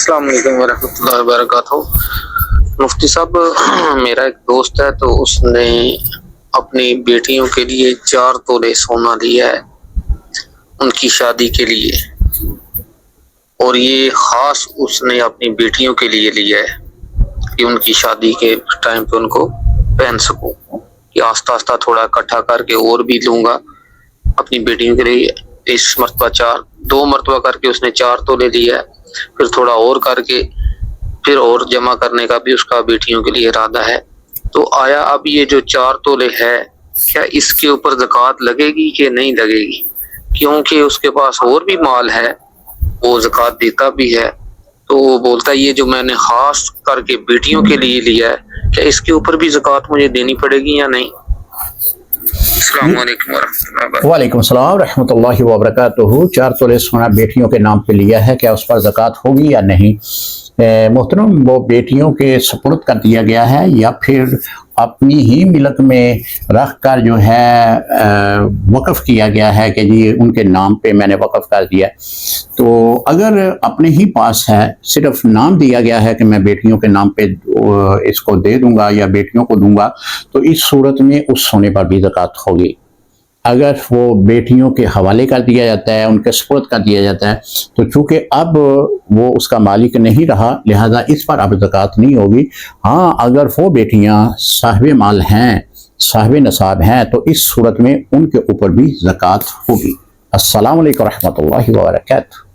السلام علیکم ورحمۃ اللہ وبرکاتہ۔ مفتی صاحب، میرا ایک دوست ہے تو اس نے اپنی بیٹیوں کے لیے 4 تولے سونا لیا ہے ان کی شادی کے لیے، اور یہ خاص اس نے اپنی بیٹیوں کے لیے لیا ہے کہ ان کی شادی کے ٹائم پہ ان کو پہن سکوں، کہ آہستہ آہستہ تھوڑا اکٹھا کر کے اور بھی لوں گا اپنی بیٹیوں کے لیے۔ اس مرتبہ 2 مرتبہ کر کے اس نے 4 تولے لیا ہے، پھر تھوڑا اور کر کے پھر اور جمع کرنے کا بھی اس کا بیٹیوں کے لیے ارادہ ہے۔ تو آیا اب یہ جو 4 تولے ہے، کیا اس کے اوپر زکوٰۃ لگے گی کہ نہیں لگے گی؟ کیونکہ اس کے پاس اور بھی مال ہے، وہ زکوٰۃ دیتا بھی ہے، تو وہ بولتا ہے یہ جو میں نے خاص کر کے بیٹیوں کے لیے لیا ہے، کیا اس کے اوپر بھی زکوٰۃ مجھے دینی پڑے گی یا نہیں؟ السلام علیکم ورحمۃ اللہ وبرکاتہ۔ وعلیکم السلام ورحمۃ اللہ وبرکاتہ۔ 4 تولے سونا بیٹیوں کے نام پہ لیا ہے، کیا اس پر زکوٰۃ ہوگی یا نہیں؟ محترم، وہ بیٹیوں کے سپرد کر دیا گیا ہے یا پھر اپنی ہی ملک میں رکھ کر جو ہے وقف کیا گیا ہے کہ جی ان کے نام پہ میں نے وقف کر دیا؟ تو اگر اپنے ہی پاس ہے، صرف نام دیا گیا ہے کہ میں بیٹیوں کے نام پہ اس کو دے دوں گا یا بیٹیوں کو دوں گا، تو اس صورت میں اس سونے پر بھی زکوٰۃ ہوگی۔ اگر وہ بیٹیوں کے حوالے کر دیا جاتا ہے، ان کے سپرد کر دیا جاتا ہے، تو چونکہ اب وہ اس کا مالک نہیں رہا، لہذا اس پر اب زکوٰۃ نہیں ہوگی۔ ہاں، اگر وہ بیٹیاں صاحب مال ہیں، صاحب نصاب ہیں، تو اس صورت میں ان کے اوپر بھی زکوٰۃ ہوگی۔ السلام علیکم ورحمۃ اللہ وبرکاتہ۔